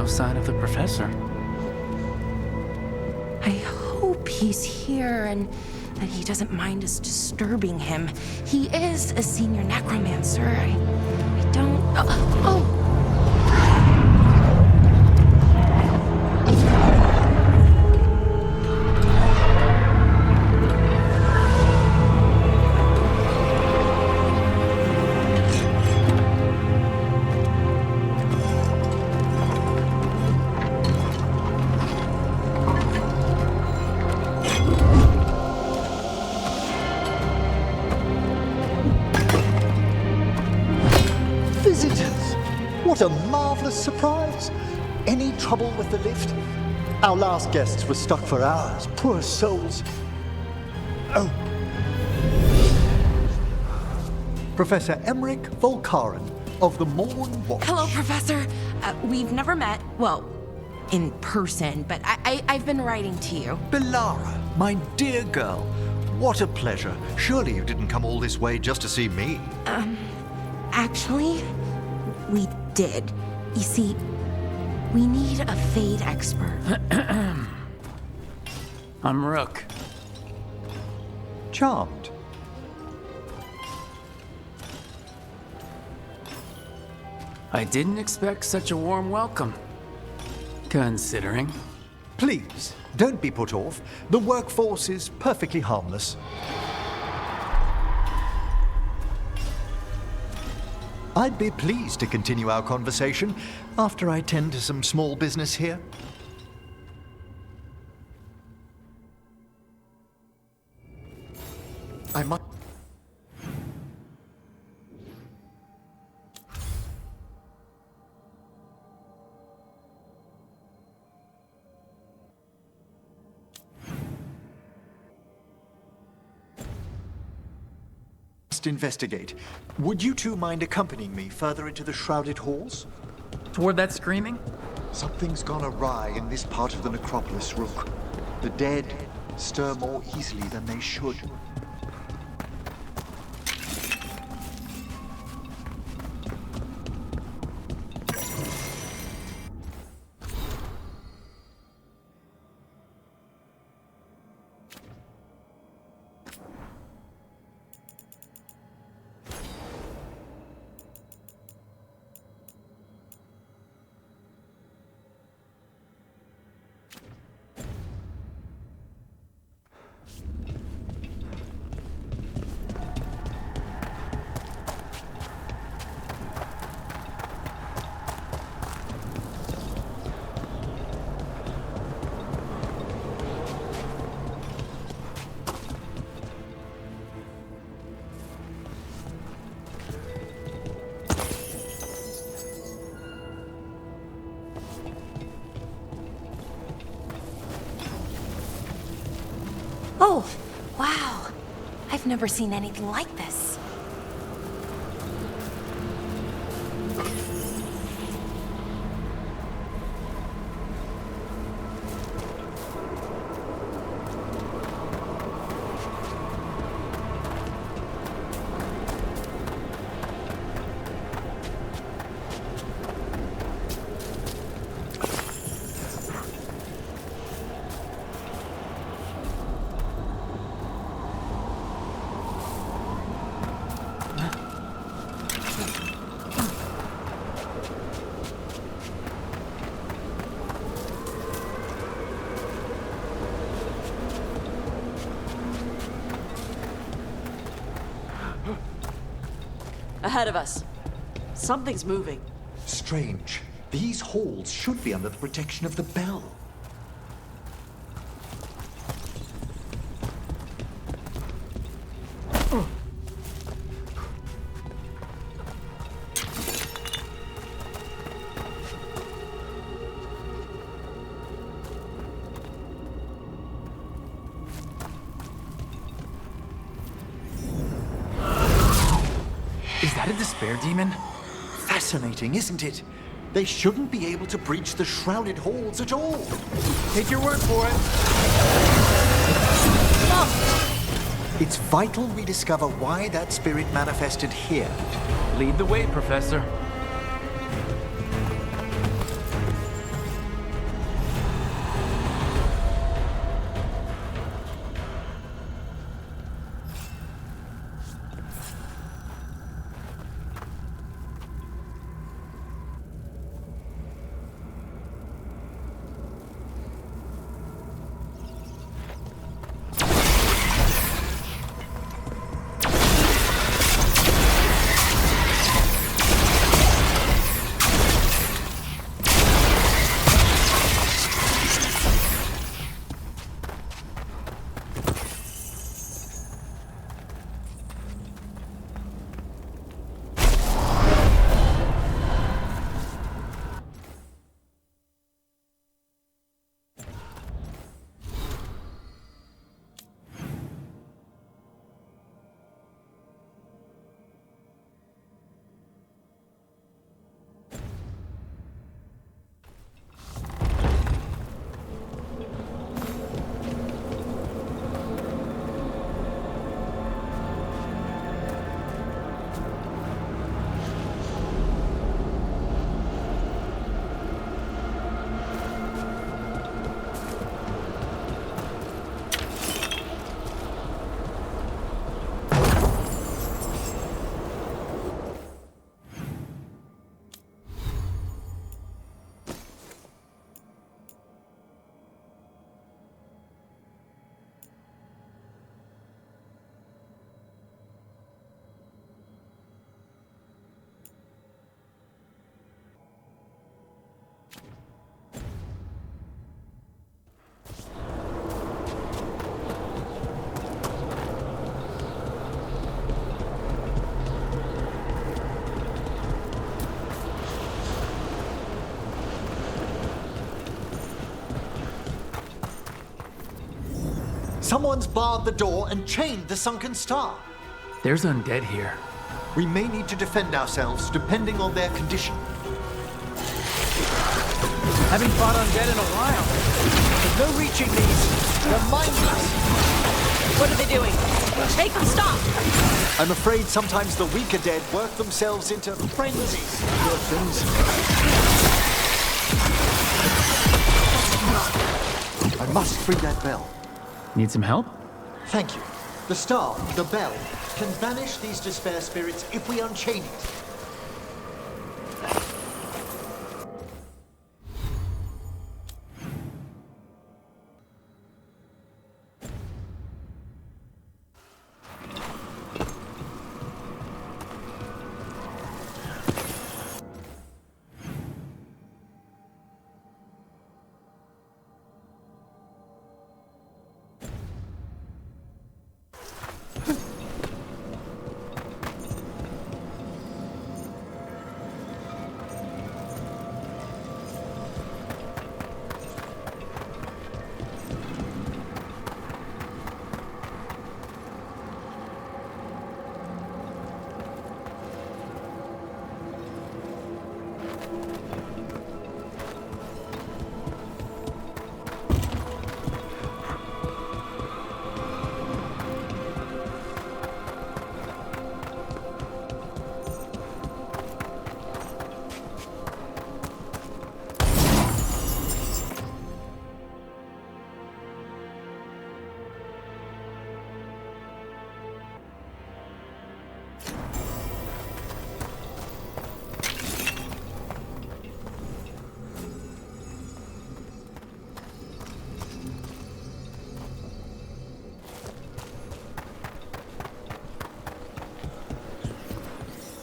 sign of the professor. I hope he's here and that he doesn't mind us disturbing him. He is a senior necromancer. I don't... Oh! What a marvelous surprise! Any trouble with the lift? Our last guests were stuck for hours, poor souls. Oh. Professor Emmerich Volkaren of the Morn Watch. Hello, Professor. We've never met, well, in person, but I've been writing to you. Belara, my dear girl, what a pleasure. Surely you didn't come all this way just to see me. Actually, we did. You see, we need a Fade expert. I'm Rook. Charmed. I didn't expect such a warm welcome. Considering. Please, don't be put off. The workforce is perfectly harmless. I'd be pleased to continue our conversation after I tend to some small business here. I must... investigate. Would you two mind accompanying me further into the shrouded halls? Toward that screaming? Something's gone awry in this part of the necropolis, Rook. The dead stir more easily than they should. Oh, wow. I've never seen anything like this. Ahead of us. Something's moving. Strange. These halls should be under the protection of the bell. Is that a despair demon? Fascinating, isn't it? They shouldn't be able to breach the shrouded halls at all. Take your word for it. It's vital we discover why that spirit manifested here. Lead the way, Professor. Someone's barred the door and chained the sunken star. There's undead here. We may need to defend ourselves depending on their condition. Haven't fought undead in a while. There's no reaching these. They're mindless. What are they doing? Make them stop! I'm afraid sometimes the weaker dead work themselves into frenzies. Poor things. I must free that bell. Need some help? Thank you. The star, the bell, can banish these despair spirits if we unchain it.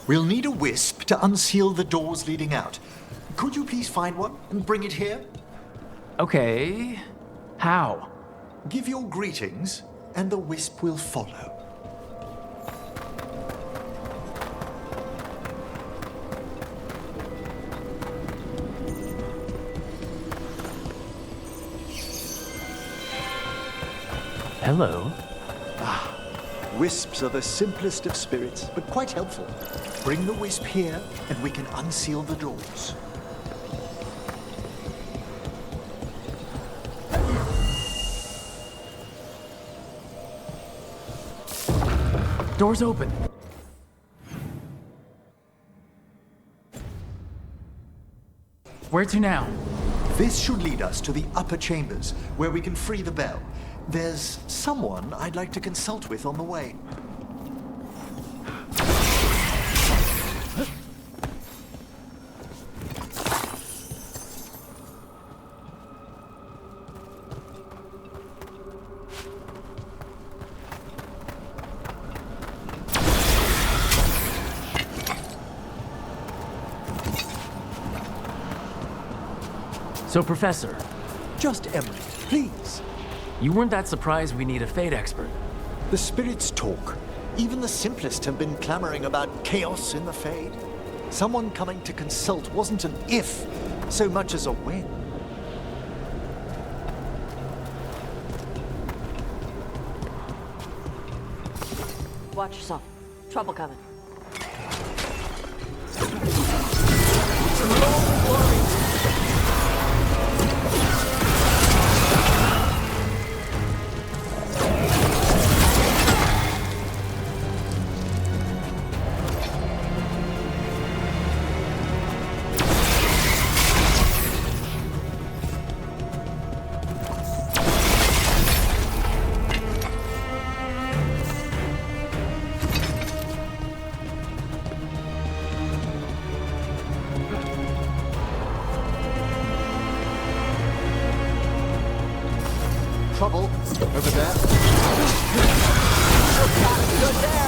We'll need a wisp to unseal the doors leading out. Could you please find one and bring it here? Okay. How? Give your greetings, and the wisp will follow. Hello. Wisps are the simplest of spirits, but quite helpful. Bring the wisp here, and we can unseal the doors. Door's open. Where to now? This should lead us to the upper chambers, where we can free the bell. There's someone I'd like to consult with on the way. So, Professor, Just Emily, please. you weren't that surprised we need a fate expert. The spirits talk. Even the simplest have been clamoring about chaos in the Fade. Someone coming to consult wasn't an if, so much as a when. Watch yourself. Trouble coming. Trouble over there. Good there.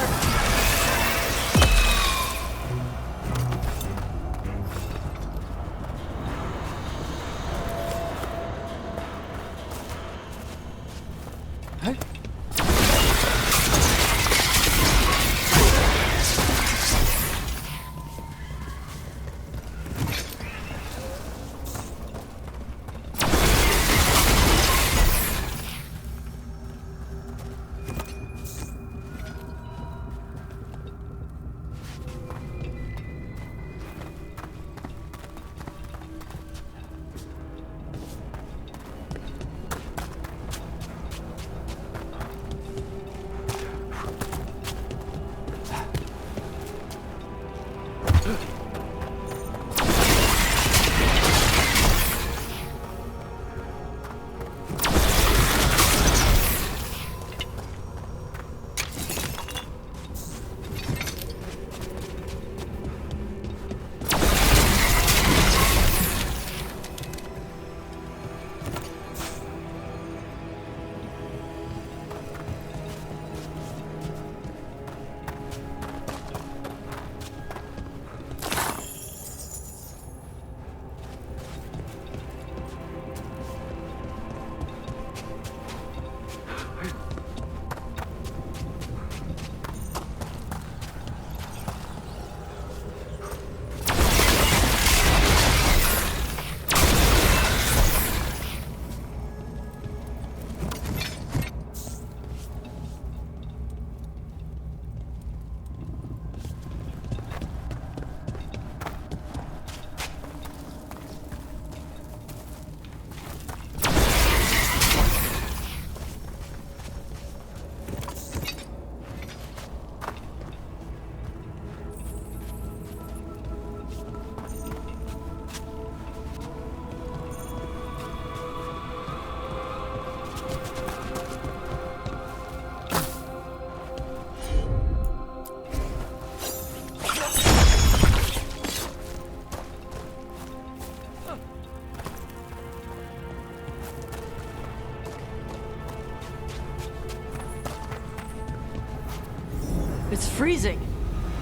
freezing.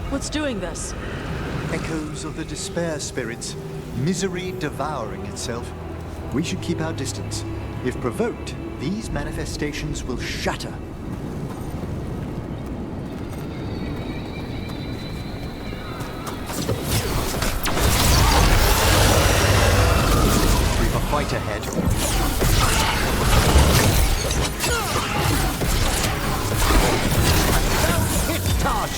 What's doing this? Echoes of the despair spirits, misery devouring itself. We should keep our distance. If provoked, these manifestations will shatter. We've a fight ahead. Hit charge!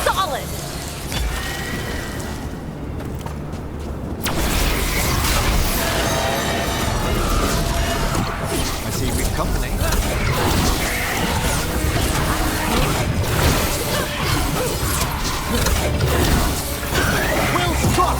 Solid! I see we've company. Will struck!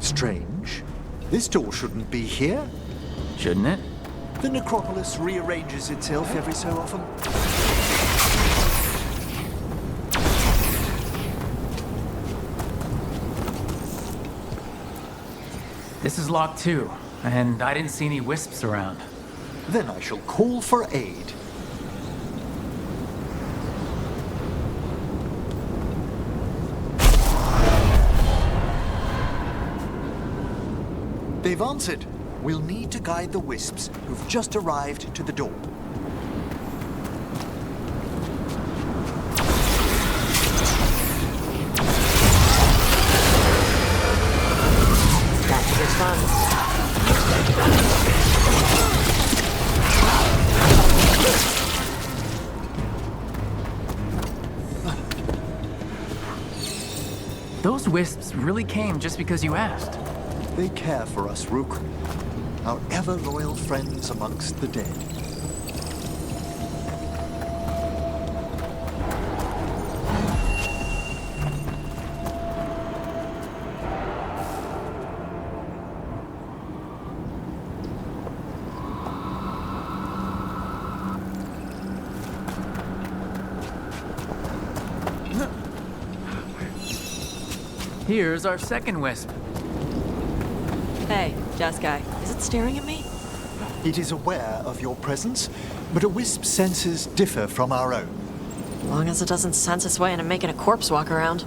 Strange. This door shouldn't be here. Shouldn't it? The necropolis rearranges itself every so often. This is locked too, and I didn't see any wisps around. Then I shall call for aid. They've answered. We'll need to guide the wisps who've just arrived to the door. That's just fun. Those wisps really came just because you asked. They care for us, Rook. Our ever-loyal friends amongst the dead. Here's our second wisp. Hey, Jazz guy, is it staring at me? It is aware of your presence, but a wisp's senses differ from our own. As long as it doesn't sense its way into making a corpse walk around.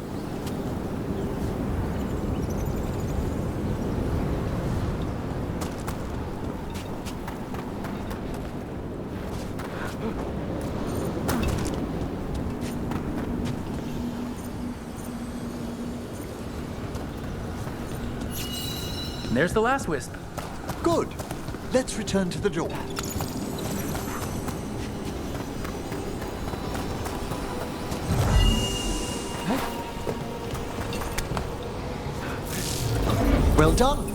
There's the last wisp. Good. Let's return to the door. Well done.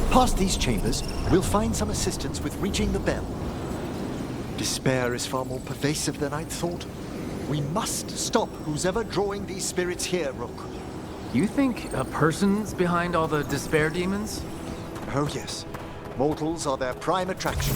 Past these chambers, we'll find some assistance with reaching the bell. Despair is far more pervasive than I'd thought. We must stop who's ever drawing these spirits here, Rook. You think a person's behind all the despair demons? Oh yes. Mortals are their prime attraction.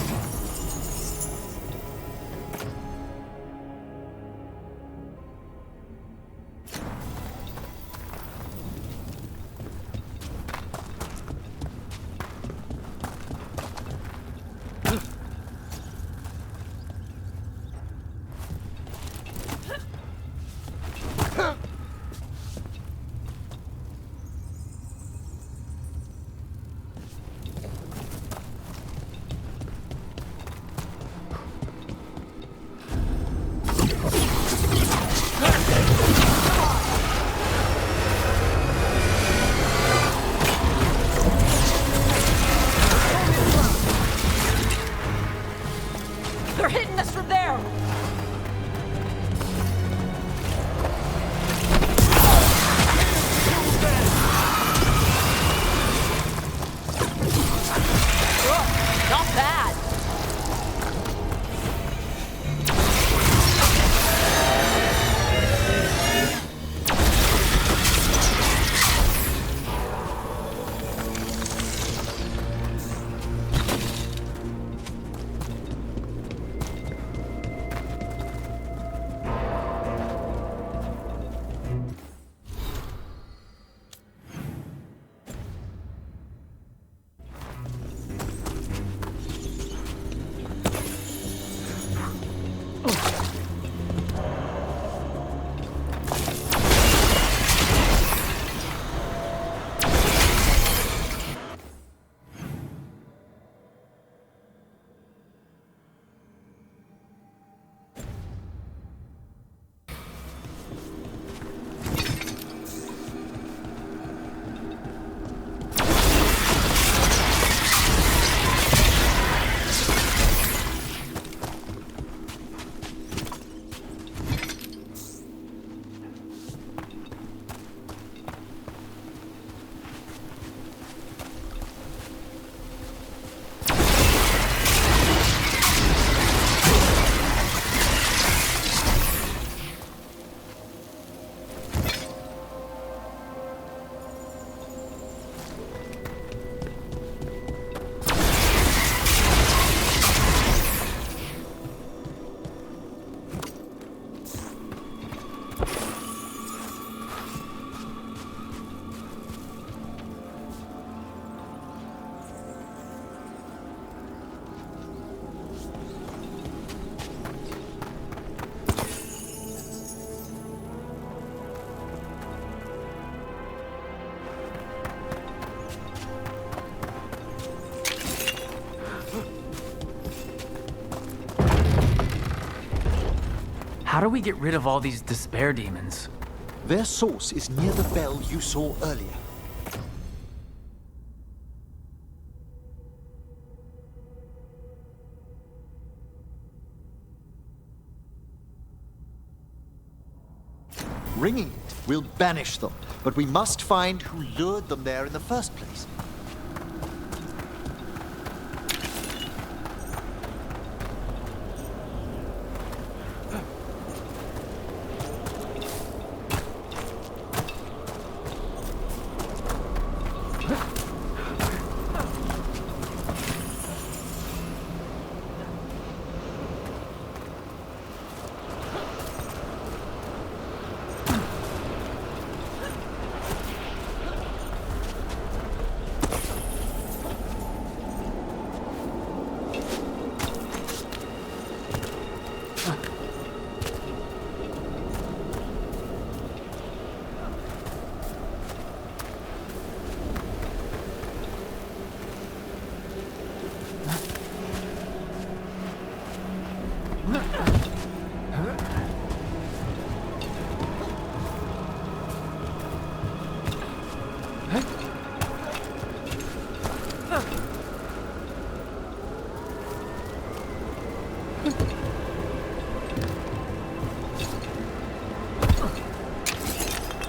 They're hitting us from there! Ugh, not bad! How do we get rid of all these despair demons? Their source is near the bell you saw earlier. Ringing it will banish them, but we must find who lured them there in the first place.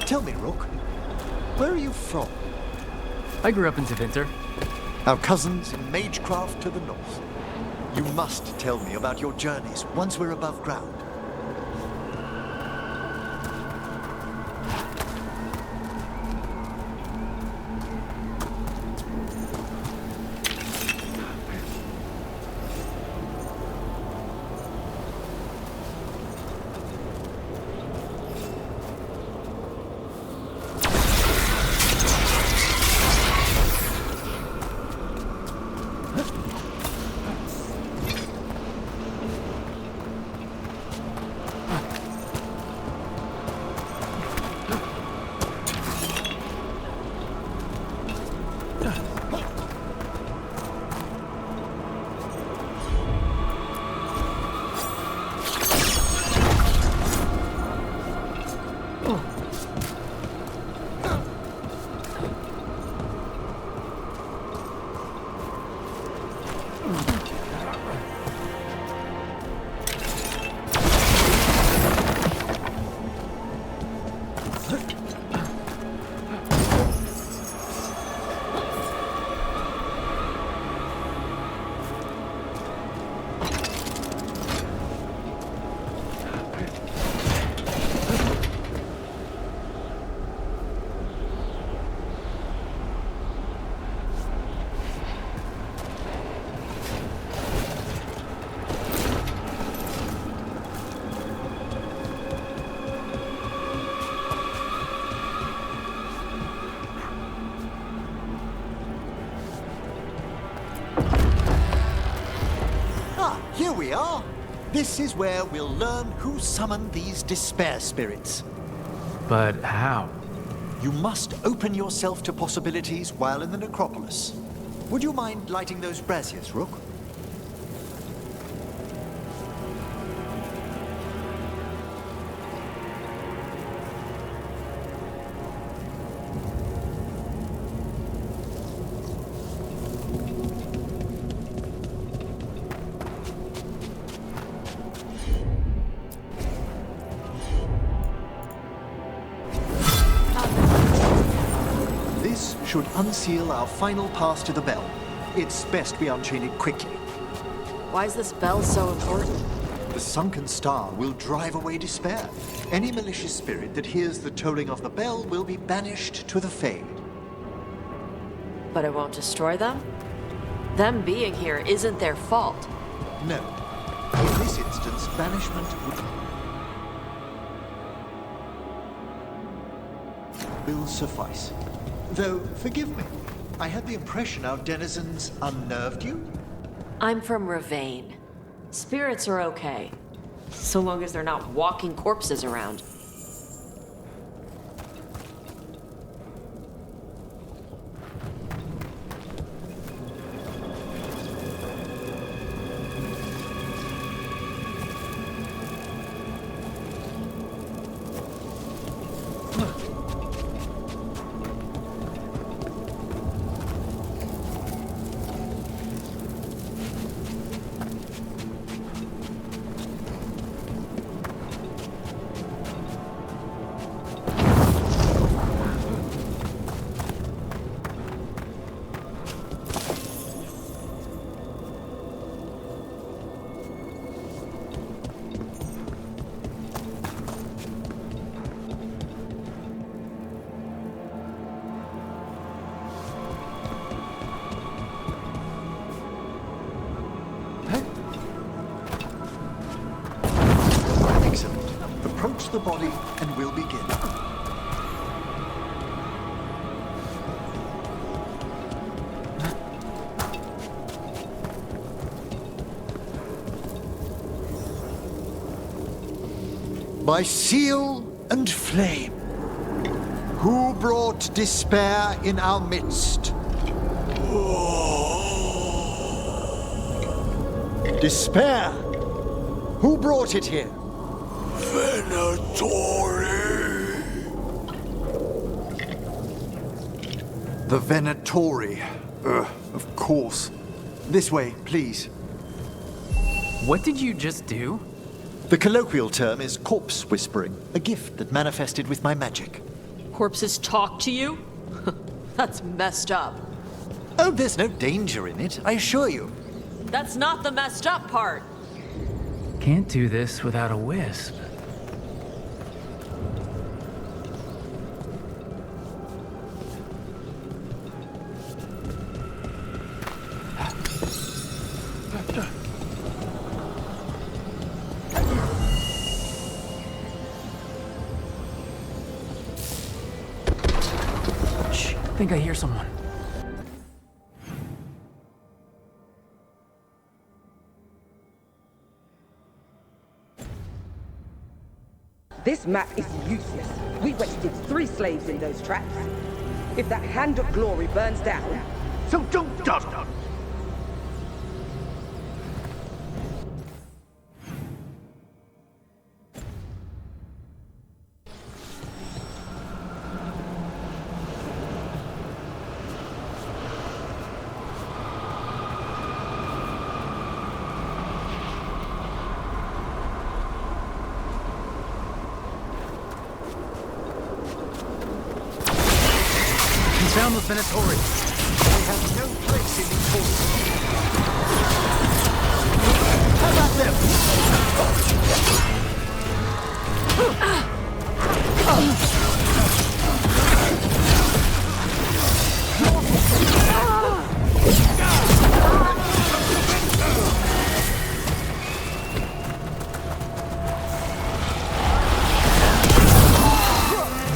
Tell me, Rook, where are you from? I grew up in Tevinter. Our cousins in Magecraft to the north. You must tell me about your journeys once we're above ground. Here we are. This is where we'll learn who summoned these despair spirits. But how? You must open yourself to possibilities while in the necropolis. Would you mind lighting those braziers, Rook? Should unseal our final pass to the bell. It's best we unchain it quickly. Why is this bell so important? The sunken star will drive away despair. Any malicious spirit that hears the tolling of the bell will be banished to the Fade. But it won't destroy them? Them being here isn't their fault. No. In this instance, banishment will suffice. Though, forgive me, I had the impression our denizens unnerved you? I'm from Ravane. Spirits are okay, so long as they're not walking corpses around. the body and we'll begin. By seal and flame, who brought despair in our midst? Despair? Who brought it here? Venatori. The Venatori. Of course. This way, please. What did you just do? The colloquial term is corpse whispering, a gift that manifested with my magic. Corpses talk to you? That's messed up. Oh, there's no danger in it, I assure you. That's not the messed up part. Can't do this without a wisp. Shh, I think I hear someone. This map is useless. We wasted 3 slaves in those traps. If that hand of glory burns down... So don't doubt. Found the Venatori. They have no place in these halls. How about them?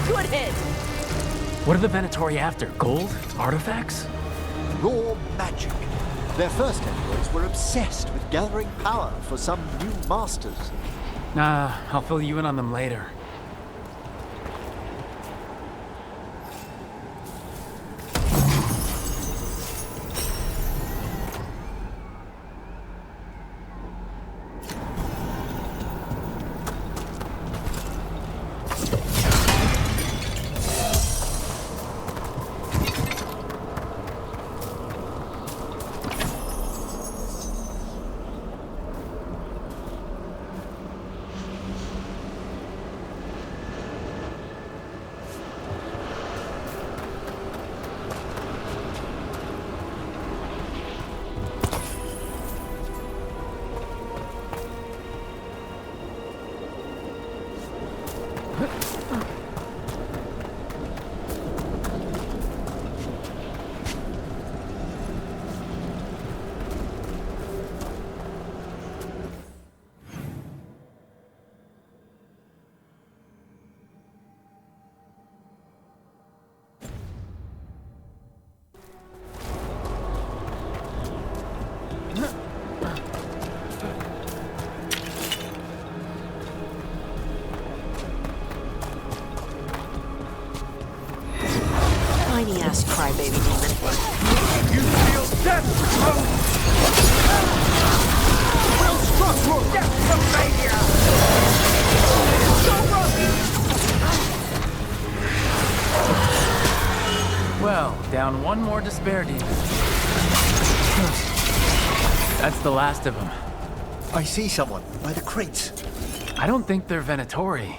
Good hit. What are the Venatori after? Gold? Artifacts? Raw magic. Their first envoys were obsessed with gathering power for some new masters. Nah, I'll fill you in on them later. Tiny ass crybaby demon. You feel death, Will struck your death from failure. Well, down one more despair demon. That's the last of them. I see someone by the crates. I don't think they're Venatori.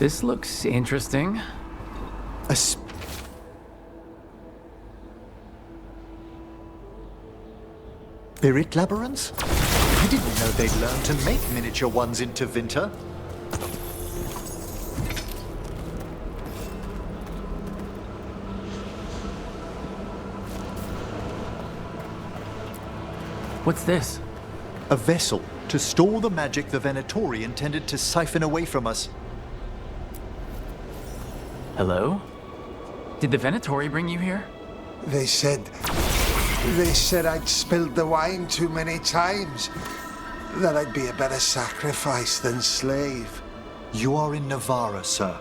This looks interesting. A spirit labyrinth? I didn't know they'd learned to make miniature ones into winter. What's this? A vessel to store the magic the Venatori intended to siphon away from us. Hello? Did the Venatori bring you here? They said I'd spilled the wine too many times. That I'd be a better sacrifice than slave. You are in Navarra, sir.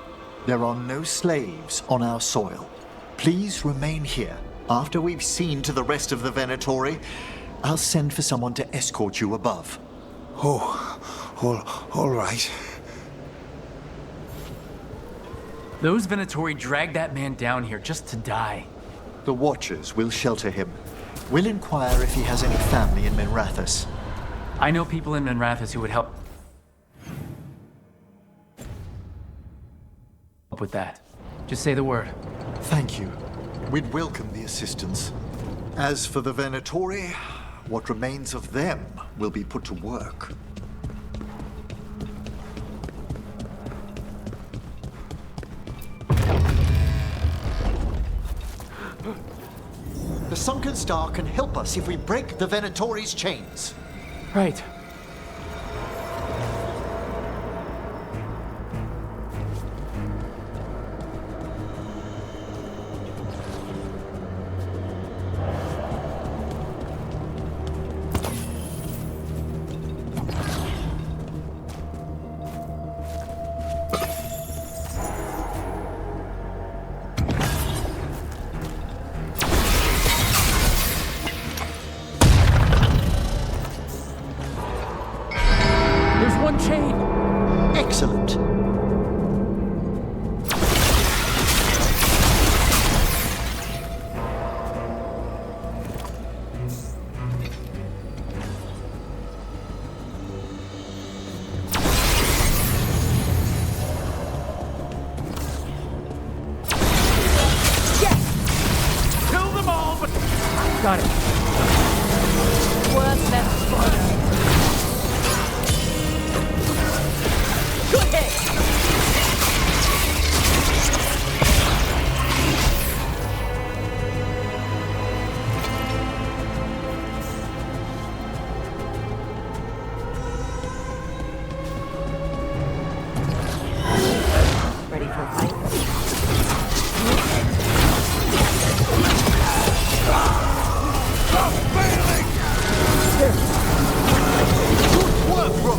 There are no slaves on our soil. Please remain here. After we've seen to the rest of the Venatori, I'll send for someone to escort you above. All right. Those Venatori dragged that man down here just to die. The Watchers will shelter him. We'll inquire if he has any family in Minrathous. I know people in Minrathous who would help with that. Just say the word. Thank you. We'd welcome the assistance. As for the Venatori, what remains of them will be put to work. The sunken star can help us if we break the Venatori's chains. Right. Excellent. Kill them all, but Got it. What's that for? Good hit! Ready for a fight? stop failing! Good work, bro!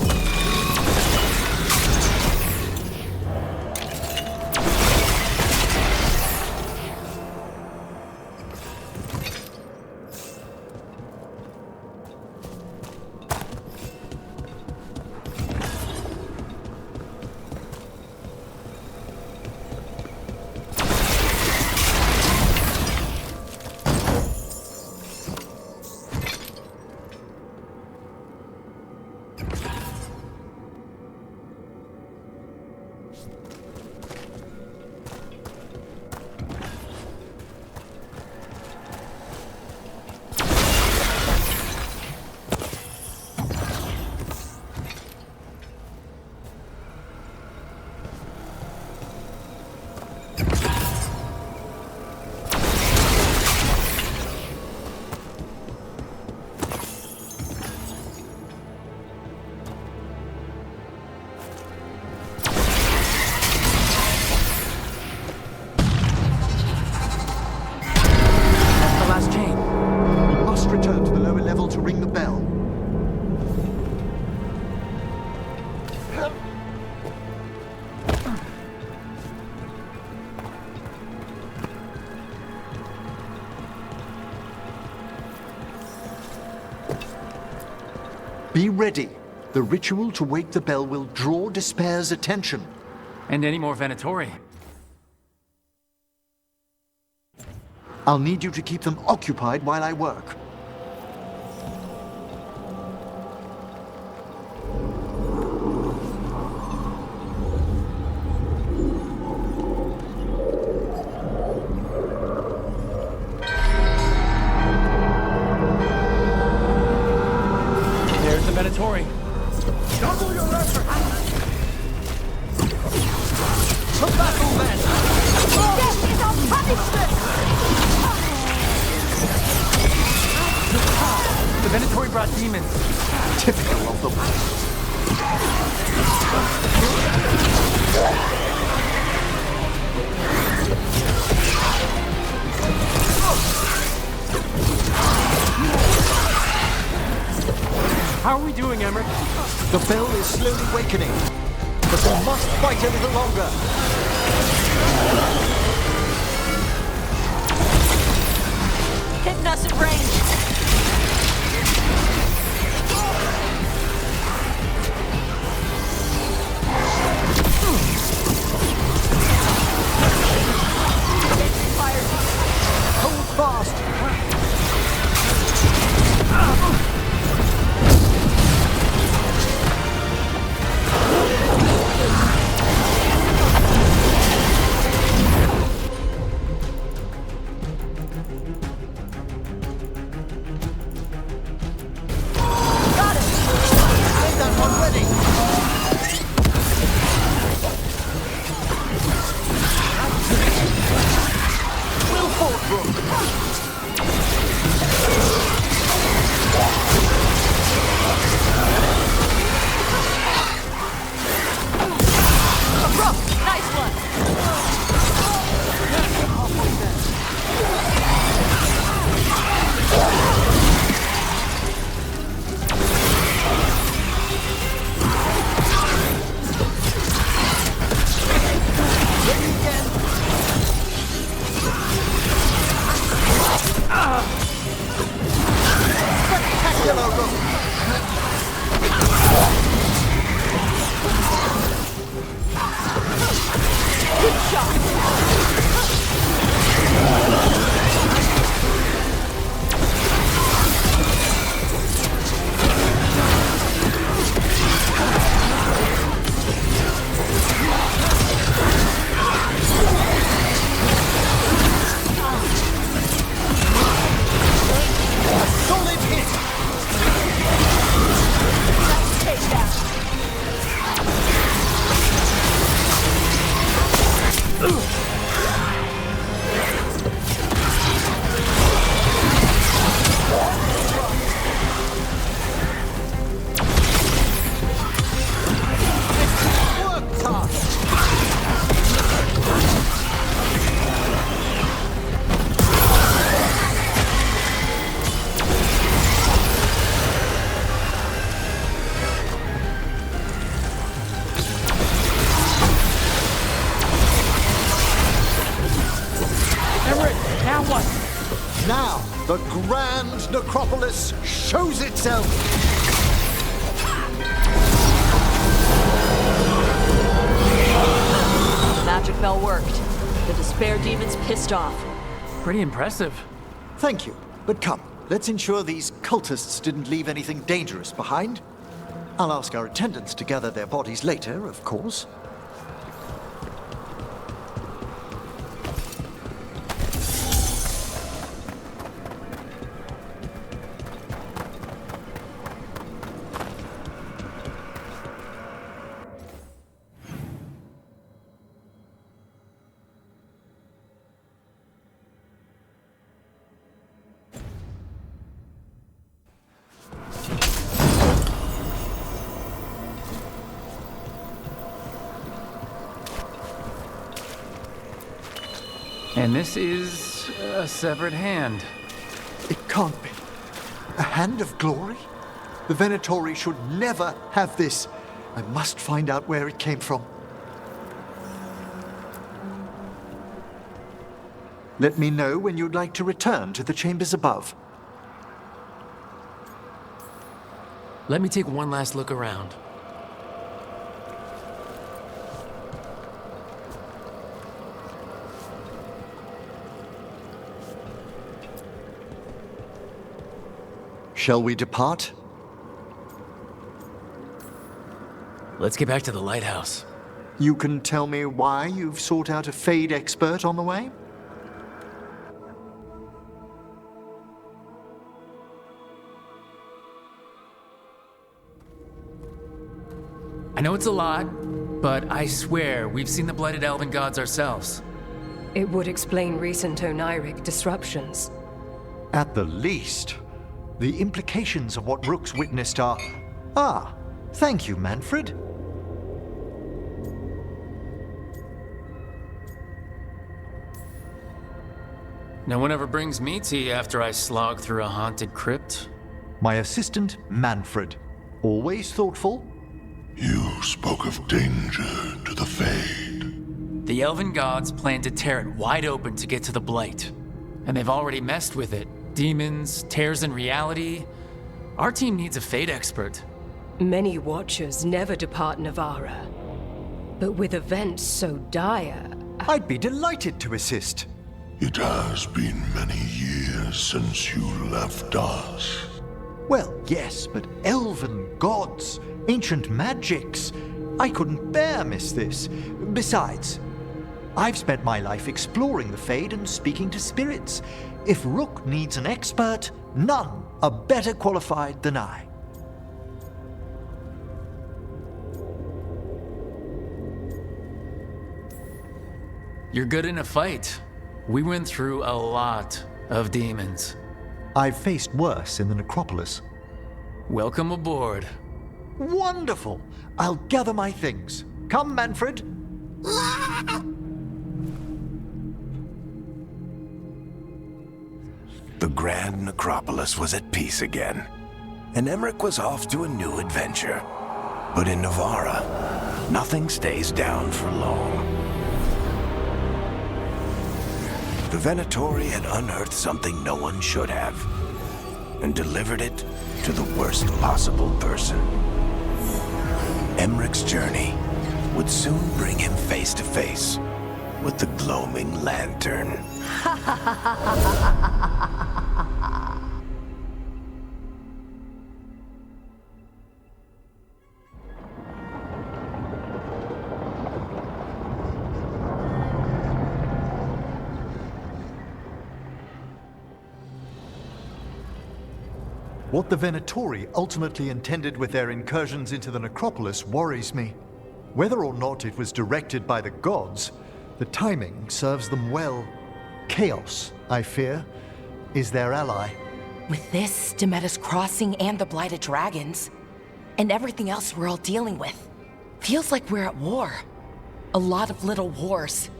Return to the lower level to ring the bell. Be ready. The ritual to wake the bell will draw Despair's attention. And any more Venatori. I'll need you to keep them occupied while I work. brought demons. Typical of them. How are we doing, Emmerich? The bell is slowly wakening, but we must fight a little longer. Hitting us at range. Hold fast. Get that one ready. Will Fordbrook. Nice one. Spectacular rope. Solid hit. Work task. Emmerich, now what? Now, the grand necropolis shows itself. The magic bell worked. The despair demon's pissed off. Pretty impressive. Thank you, but come, let's ensure these cultists didn't leave anything dangerous behind. I'll ask our attendants to gather their bodies later, of course. And this is a severed hand. It can't be. A hand of glory? The Venatori should never have this. I must find out where it came from. Let me know when you'd like to return to the chambers above. Let me take one last look around. Shall we depart? Let's get back to the lighthouse. You can tell me why you've sought out a Fade expert on the way? I know it's a lot, but I swear we've seen the blighted elven gods ourselves. It would explain recent Oniric disruptions. At the least. The implications of what Rook's witnessed are... Ah, thank you, Manfred. No one ever brings me tea after I slog through a haunted crypt. My assistant, Manfred. Always thoughtful. You spoke of danger to the Fade. The elven gods plan to tear it wide open to get to the Blight. And they've already messed with it. Demons, tears in reality. Our team needs a Fade expert. Many Watchers never depart Navara. But with events so dire... I'd be delighted to assist. It has been many years since you left us. Well, yes, but elven gods, ancient magics. I couldn't bear miss this. Besides, I've spent my life exploring the Fade and speaking to spirits. If Rook needs an expert, none are better qualified than I. You're good in a fight. We went through a lot of demons. I've faced worse in the necropolis. Welcome aboard. Wonderful! I'll gather my things. Come, Manfred. The Grand Necropolis was at peace again, and Emmerich was off to a new adventure. But in Navara, nothing stays down for long. The Venatori had unearthed something no one should have, and delivered it to the worst possible person. Emmerich's journey would soon bring him face to face with the gloaming lantern. What the Venatori ultimately intended with their incursions into the necropolis worries me. Whether or not it was directed by the gods, the timing serves them well. Chaos, I fear, is their ally. With this, Demeter's Crossing and the Blighted Dragons, and everything else we're all dealing with, feels like we're at war. A lot of little wars.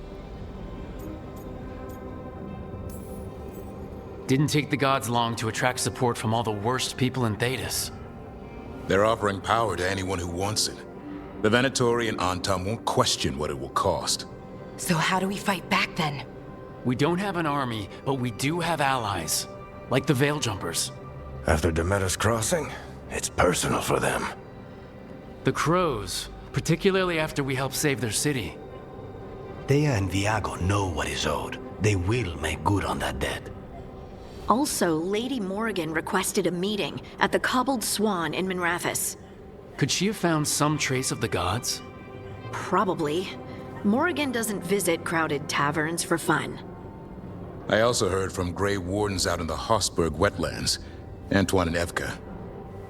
Didn't take the gods long to attract support from all the worst people in Thedas. They're offering power to anyone who wants it. The Venatori and Antam won't question what it will cost. So how do we fight back then? We don't have an army, but we do have allies. Like the Veil Jumpers. After Demeter's Crossing, it's personal for them. The Crows, particularly after we helped save their city. Thea and Viago know what is owed. They will make good on that debt. Also, Lady Morrigan requested a meeting at the Cobbled Swan in Minrathous. Could she have found some trace of the gods? Probably. Morrigan doesn't visit crowded taverns for fun. I also heard from Grey Wardens out in the Hossberg wetlands, Antoine and Evka.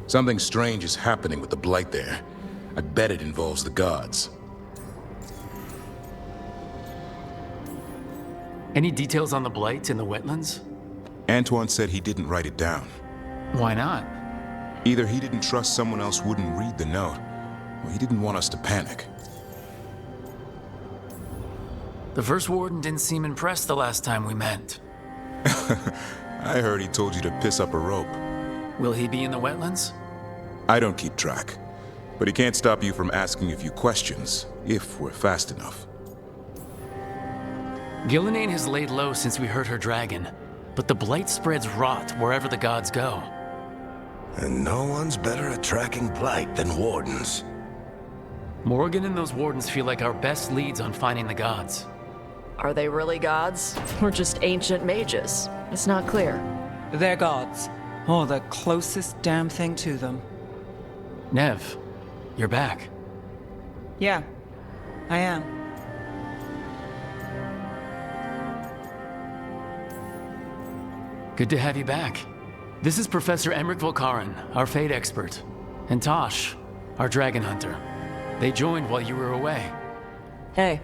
Something strange is happening with the Blight there. I bet it involves the gods. Any details on the Blight in the wetlands? Antoine said he didn't write it down. Why not? Either he didn't trust someone else wouldn't read the note, or he didn't want us to panic. The First Warden didn't seem impressed the last time we met. I heard he told you to piss up a rope. Will he be in the wetlands? I don't keep track, but he can't stop you from asking a few questions, if we're fast enough. Gillenane has laid low since we heard her dragon, but the Blight spreads rot wherever the gods go. And no one's better at tracking Blight than Wardens. Morrigan and those Wardens feel like our best leads on finding the gods. Are they really gods? Or just ancient mages? It's not clear. They're gods, or the closest damn thing to them. Nev, you're back. Yeah, I am. Good to have you back. This is Professor Emmerich Volkaren, our Fade expert, and Tosh, our dragon hunter. They joined while you were away. Hey.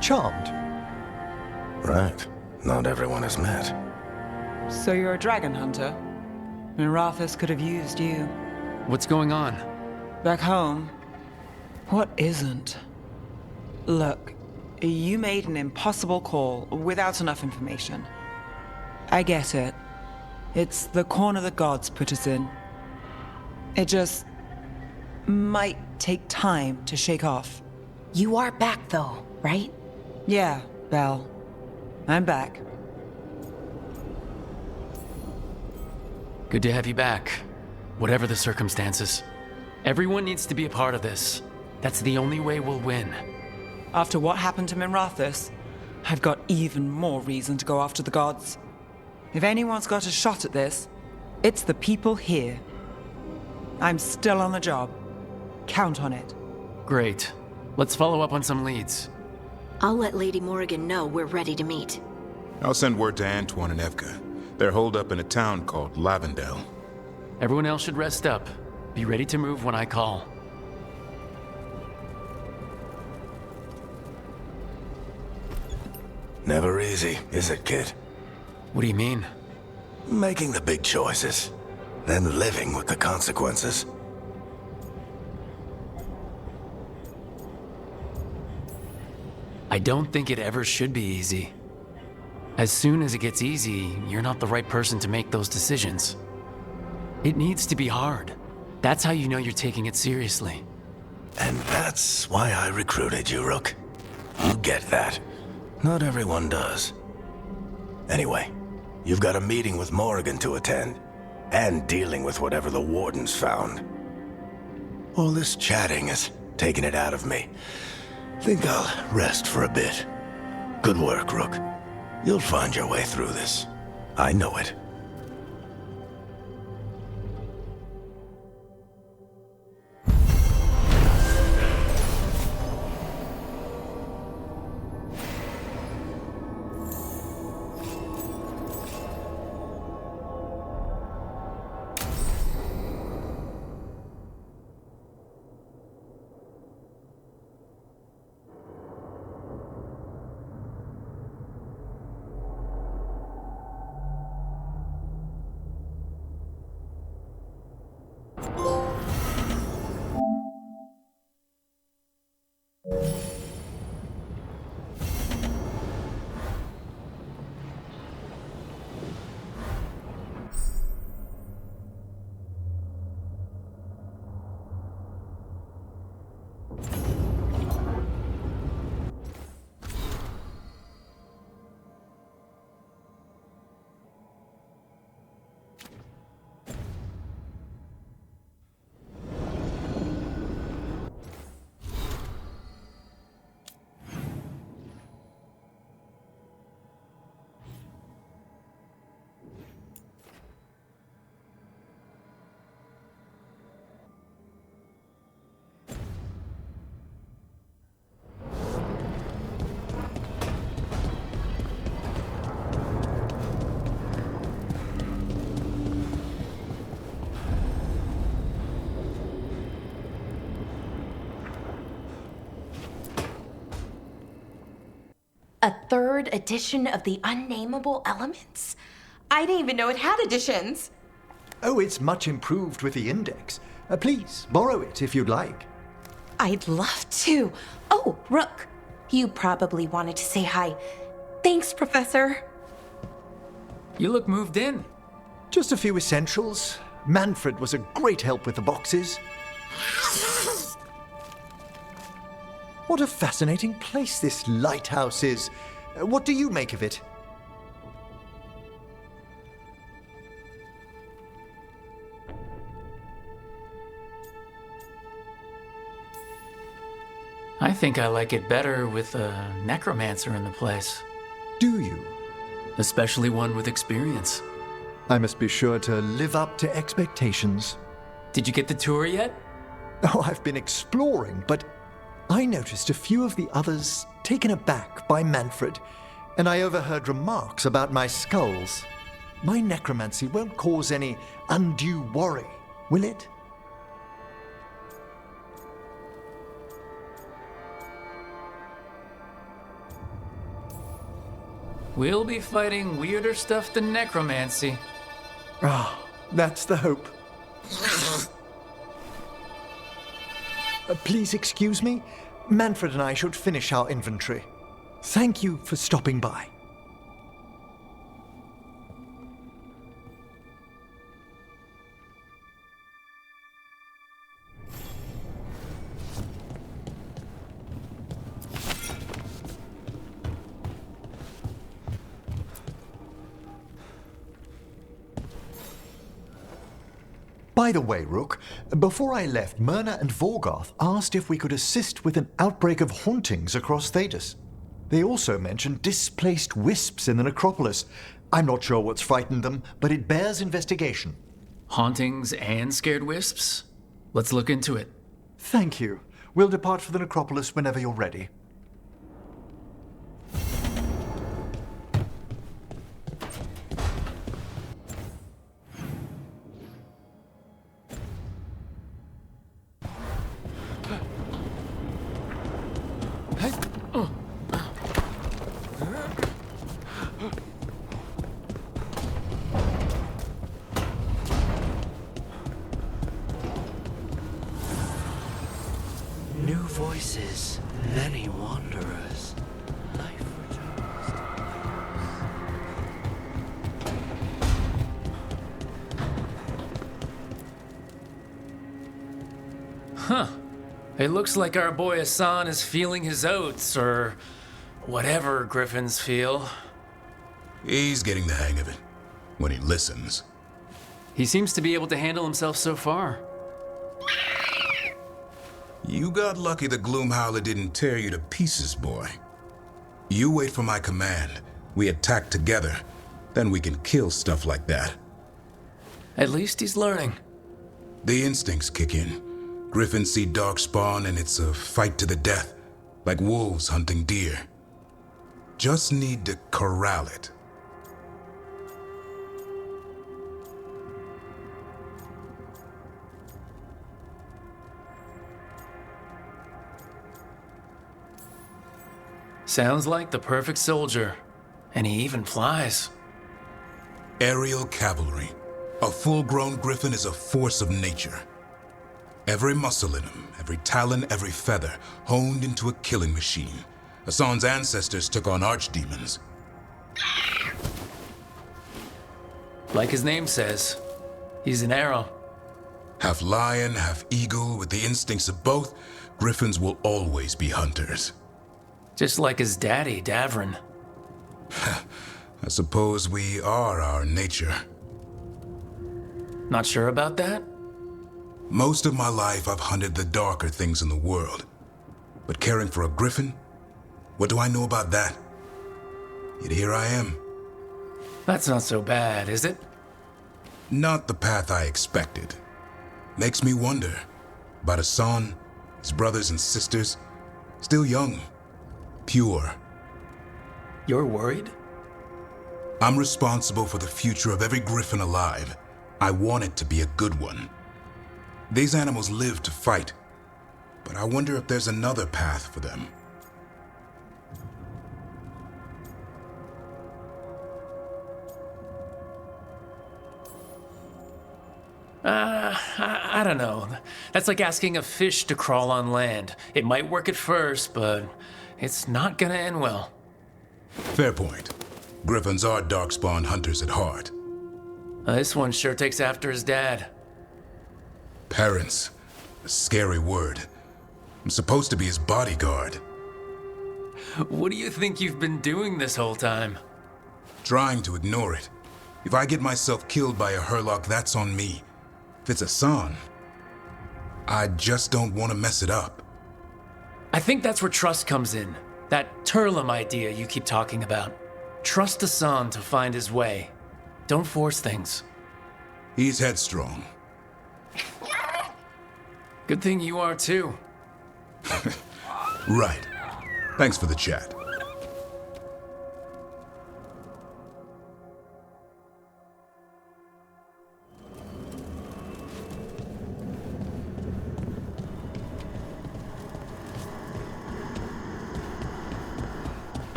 Charmed. Right. Not everyone has met. So you're a dragon hunter? Minrathous could have used you. What's going on? Back home, what isn't? Look, you made an impossible call without enough information. I get it. It's the corner the gods put us in. It just might take time to shake off. You are back, though, right? Yeah, Belle. I'm back. Good to have you back, whatever the circumstances. Everyone needs to be a part of this. That's the only way we'll win. After what happened to Minrathous, I've got even more reason to go after the gods. If anyone's got a shot at this, it's the people here. I'm still on the job. Count on it. Great. Let's follow up on some leads. I'll let Lady Morrigan know we're ready to meet. I'll send word to Antoine and Evka. They're holed up in a town called Lavendel. Everyone else should rest up. Be ready to move when I call. Never easy, is it, kid? What do you mean? Making the big choices, then living with the consequences. I don't think it ever should be easy. As soon as it gets easy, you're not the right person to make those decisions. It needs to be hard. That's how you know you're taking it seriously. And that's why I recruited you, Rook. You get that. Not everyone does. Anyway, you've got a meeting with Morrigan to attend, and dealing with whatever the wardens found. All this chatting is taking it out of me. Think I'll rest for a bit. Good work, Rook. You'll find your way through this. I know it. A third edition of the Unnameable Elements? I didn't even know it had editions. Oh, it's much improved with the index. Please, borrow it if you'd like. I'd love to. Oh, Rook, you probably wanted to say hi. Thanks, Professor. You look moved in. Just a few essentials. Manfred was a great help with the boxes. What a fascinating place this lighthouse is. What do you make of it? I think I like it better with a necromancer in the place. Do you? Especially one with experience. I must be sure to live up to expectations. Did you get the tour yet? Oh, I've been exploring, but I noticed a few of the others taken aback by Manfred, and I overheard remarks about my skulls. My necromancy won't cause any undue worry, will it? We'll be fighting weirder stuff than necromancy. Ah, That's the hope. Please excuse me. Manfred and I should finish our inventory. Thank you for stopping by. By the way, Rook, before I left, Myrna and Veilguard asked if we could assist with an outbreak of hauntings across Thedas. They also mentioned displaced wisps in the necropolis. I'm not sure what's frightened them, but it bears investigation. Hauntings and scared wisps? Let's look into it. Thank you. We'll depart for the necropolis whenever you're ready. New voices, many wanderers. Life returns to Huh. It looks like our boy Hassan is feeling his oats, or whatever griffins feel. He's getting the hang of it, when he listens. He seems to be able to handle himself so far. You got lucky the Gloomhowler didn't tear you to pieces, boy. You wait for my command. We attack together. Then we can kill stuff like that. At least he's learning. The instincts kick in. Griffins see darkspawn and it's a fight to the death, like wolves hunting deer. Just need to corral it. Sounds like the perfect soldier. And he even flies. Aerial cavalry. A full-grown griffin is a force of nature. Every muscle in him, every talon, every feather, honed into a killing machine. Hassan's ancestors took on archdemons. Like his name says, he's an arrow. Half lion, half eagle, with the instincts of both, griffins will always be hunters. Just like his daddy, Davrin. I suppose we are our nature. Not sure about that? Most of my life I've hunted the darker things in the world. But caring for a griffin? What do I know about that? Yet here I am. That's not so bad, is it? Not the path I expected. Makes me wonder about Hassan, his brothers and sisters, still young, pure. You're worried? I'm responsible for the future of every griffin alive. I want it to be a good one. These animals live to fight, but I wonder if there's another path for them. I don't know. That's like asking a fish to crawl on land. It might work at first, but it's not gonna end well. Fair point. Griffins are darkspawn hunters at heart. This one sure takes after his dad. Parents. A scary word. I'm supposed to be his bodyguard. What do you think you've been doing this whole time? Trying to ignore it. If I get myself killed by a Hurlock, that's on me. If it's Hassan, I just don't want to mess it up. I think that's where trust comes in. That Turlum idea you keep talking about. Trust Hassan to find his way. Don't force things. He's headstrong. Good thing you are too. Right. Thanks for the chat.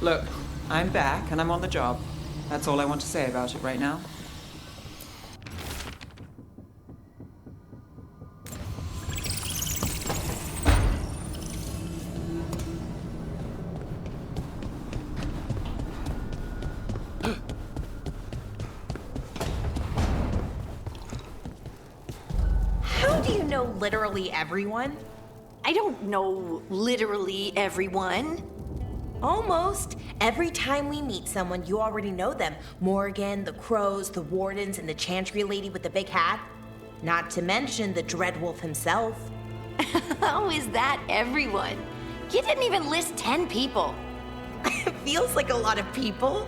Look, I'm back and I'm on the job. That's all I want to say about it right now. How do you know literally everyone? I don't know literally everyone. Almost. Every time we meet someone, you already know them. Morgan, the crows, the wardens, and the chantry lady with the big hat. Not to mention the Dreadwolf himself. How is that everyone? You didn't even list 10 people. It feels like a lot of people.